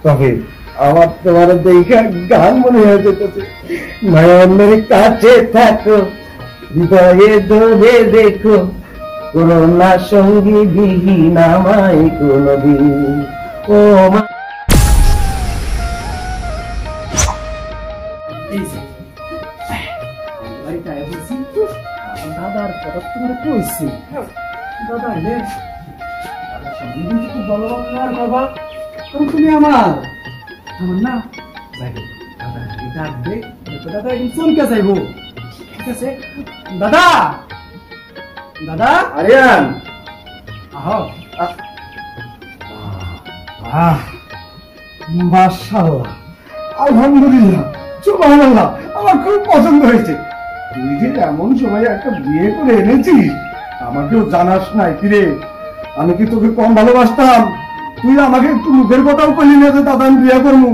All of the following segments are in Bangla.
তবে আমার তোমার দেখে গান মনে হয়ে যেতেছে, নয়নের কাছে থাকো, হৃদয়ে ধরে দেখো, করোনা সঙ্গী বিহীন আমায় কোনদিন। ও মা দাদার কথা তোমার কইছি, দাদা রে খুব ভালো বাবা, তুমি আমার না দাদা একদিন চমকে যাইবো। ঠিক আছে দাদা, দাদা আরিয়ান মাশাআল্লাহ, আলহামদুলিল্লাহ, সুবহানাল্লাহ, আমার খুব পছন্দ হয়েছে। তুই যে এমন সময় একটা বিয়ে করে এনেছিস, আমাকেও জানাস নাই কিরে? আমি কি তোকে কম ভালোবাসতাম? তুই আমাকে একটু মুখের কথাও বললি না যে দাদা আমি বিয়ে করবো।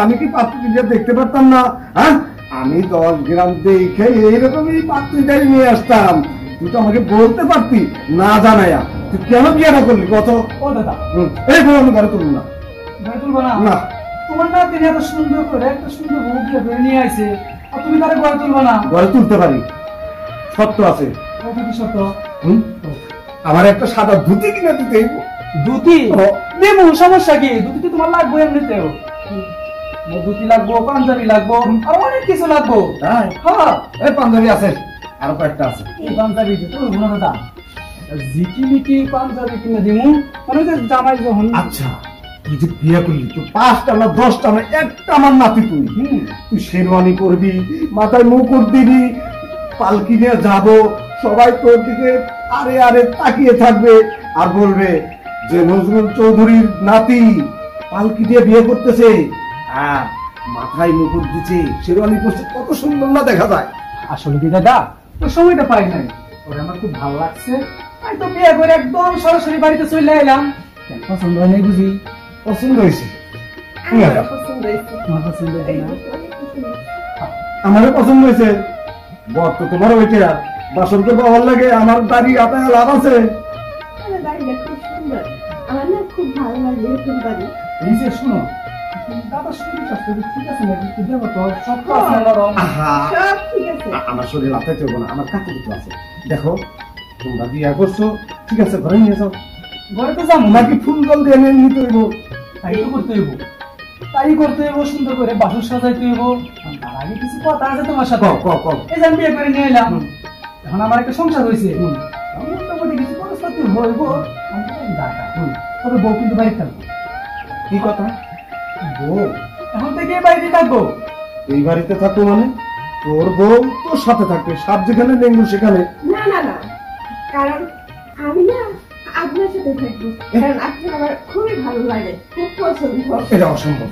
আমি কি পাত্রীটা দেখতে পারতাম না? হ্যাঁ, আমি 10 গ্রাম দেখে এইরকমই পাত্রীটাই নিয়ে আসতাম। তুই তো আমাকে বলতে পারতি না জানাইয়া, তুই কেন বিয়েটা করলি কত? এই বউ আমি ঘরে তুলব না। ঘরে তুলবো না? তোমার না তিনি এত সুন্দর করে একটা সুন্দর বউ বিয়ে করে নিয়ে আসে, আর তুমি তারে ঘরে তুলবো না? ঘরে তুলতে পারি, সত্য আছে। কি সত্য? আমার একটা সাদা ধুতি কিনে দিতে। ধুতি দেবো, সমস্যা কি? ধুতি তো তোমার লাগবে এমনিতেও। ধুতি লাগবো, পাঞ্জাবি লাগবো, আর অনেক কিছু লাগবো। হ্যাঁ পাঞ্জাবি আছে, আরো কয়েকটা আছে। পাঞ্জাবি দাদা জিকিমিকি পাঞ্জাবি কিনে দিমু, মানে জামাই যখন। আচ্ছা তুই যে বিয়ে করলি, তুই 5টা না 10টা না একটা আমার নাতি, তুই শেরওয়ানি করবি, মাথায় মুকুট দিবি, পালকি নিয়ে যাবো, সবাই তোর দিকে আরে আরে তাকিয়ে থাকবে আর বলবে যে নজরুল চৌধুরীর নাতি পালকি দিয়ে বিয়ে করতেছে, মাথায় মুকুট দিচ্ছে, শেরওয়ানি পরছে, কত সুন্দর না দেখা যায়। আসলে কি দাদা তোর সময়টা পাই নাই, ওরে আমার খুব ভালো লাগছে, আমি তো বিয়ে করে একদম সরাসরি বাড়িতে চলে এলাম। পছন্দ হয় নাই বুঝি? পছন্দ হয়েছে, আমারও পছন্দ হয়েছে। বর তো তোমার ওইটা বাসন তো পাওয়ার লাগে, আমার দাড়ি আপনার লাভ আছে। শোনো আমার শরীর লাফাই চলবো না, আমার কাছে কিছু আছে। দেখো তোমরা বিয়ে করছো, ঠিক আছে ঘরে নিয়ে যাও। ঘরে তো যাবো নাকি ফুল জল দিয়ে নিতে হইব? তাই তো করতে হইব, তাই করতে হইব, সুন্দর করে বাসন সাজাইতে হইব। তার আগে কিছু কথা আছে তোমার সাথে। এই যে আমি বিয়ে করে নিয়ে এলাম, এখন আমার একটা সংসার হয়েছে, মোটামুটি কিছু খরচপাতি হইব, তবে বউ কিন্তু বাড়িতে থাকবো। কি কথা? বউ এখন থেকে এই বাড়িতে থাকবো। এই বাড়িতে থাকবো মানে তোর বউ তোর সাথে থাকবে, সাপ যেখানে ডেঙ্গু সেখানে। না না না, কারণ আমি না আপনার সাথে থাকবো, কারণ আপনি আমার খুবই ভালো লাগে, খুব পছন্দ। এটা অসম্ভব,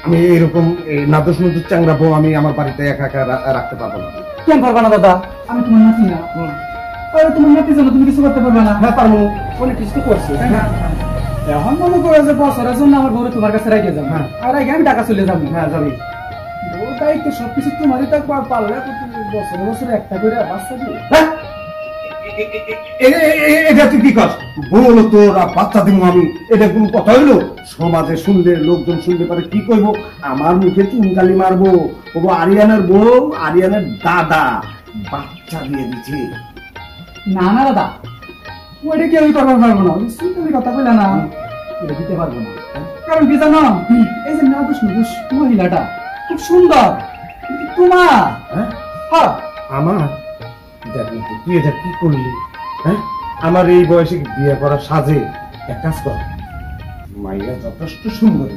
আমি এরকম নাদুস নুদুস চাংরা বউ আমি আমার বাড়িতে একা একা রাখতে পারবো না। কেন পারবা না দাদা? আমি তোমার নাতি না? তোমার নাতি জন্য তুমি কিছু করতে পারবে না? হ্যাঁ পারবো, অনেক কিছু করছি। এখন মনে করো যে বছরের জন্য আমার বউ তোমার কাছে রেখে যাবো, আর রেখে আমি টাকা চলে যাবো। হ্যাঁ যাবি, বউ দায়িত্ব সবকিছু তোমারই থাকবো, আর পারলে বছরে বছরে একটা করে বাচ্চা দিবে। এটা তুই কি কর? বলো তোর বাচ্চা দিব আমি, এটা কোন কথা হইলো? সমাজে শুনলে, লোকজন শুনতে পারে কি করবো, আমার মুখে চুনকালি মারবো। ও আরিয়ানের বউ, আরিয়ানের দাদা বাচ্চা দিয়ে দিচ্ছে। না না দাদা, ওইটা কি আমি করবার পারবো না, তুমি কথা বলে না, এটা দিতে পারবো না। কারণ কি জানো, এই যে নাদুস নুদুস মহিলাটা খুব সুন্দর, তোমার। হ্যাঁ আমার, দেখ তুই এটা কি করলি? হ্যাঁ আমার এই বয়সে বিয়ে করা সাজে? এক কাজ কর, মাইয়া যথেষ্ট সুন্দর,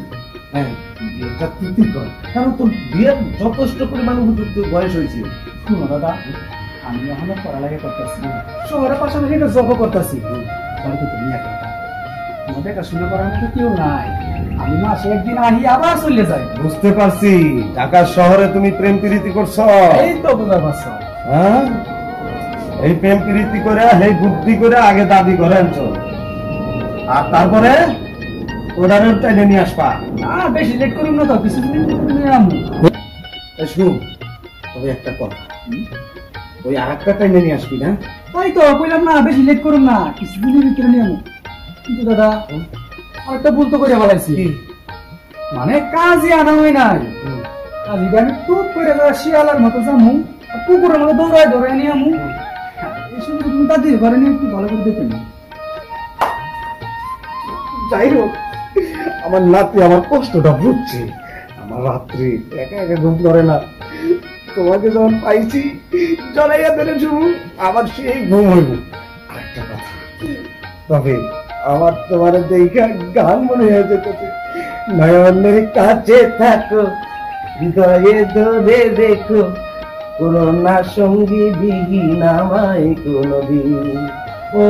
হ্যাঁ বিয়েটা তুই কর, কারণ তোর বিয়ের যথেষ্ট পরিমাণ বয়স হয়েছে। শুনো দাদা, আমি এখনো পড়ালেখা করতেছি, শহরের পাশাপাশি এটা জব করতেছি, বাড়িতে তুমি একা থাকো, দেখাশোনা করার মতো কেউ নাই। আমি মাসে একদিন আহি আবার চলে যাই। বুঝতে পারছি, ঢাকা শহরে তুমি প্রেম প্রীতি করছো, এই তো বুঝতে পারছো। হ্যাঁ এই প্রেম প্রীতি করে, এই বুদ্ধি করে আগে দাদি ঘরে আনছো, আর তারপরে ওটারে টাইনে নিয়ে আসবা। না বেশি লেট করুন না তো, কিছুদিন নিয়ে আমু। শুন তবে একটা কথা, ওই আর একটা টাইনে নিয়ে আসবি না? তাই তো বললাম না, বেশি লেট করুন না, কিছুদিনের ভিতরে নিয়ে আমু। কিন্তু দাদা আরেকটা ভুল তো করে বলাইছি, মানে কাজই আনা হয় নাই কাজী আমি টুপ করে যা শিয়ালার মতো যামু আর কুকুরের মতো দৌড়ায় দৌড়ায় নিয়ে আমু এসব তুমি দাদির ঘরে নিয়ে একটু ভালো করে দেখে নিও। যাই হোক, আমার নাতি আমার কষ্টটা বুঝছে। আমার রাত্রি একা একা ঘুম ধরে না, তোমাকে যখন পাইছি জড়াইয়া ধরে শুরু আবার সেই ঘুম হইব। আরেকটা কথা, তবে আমার তোমার দেখা গান মনে হয়ে যেতেছে, নয়নের কাছে থাকো হৃদয়ে ধরে দেখো, করোনা সঙ্গী দিঘি নামায় কোনদিন ও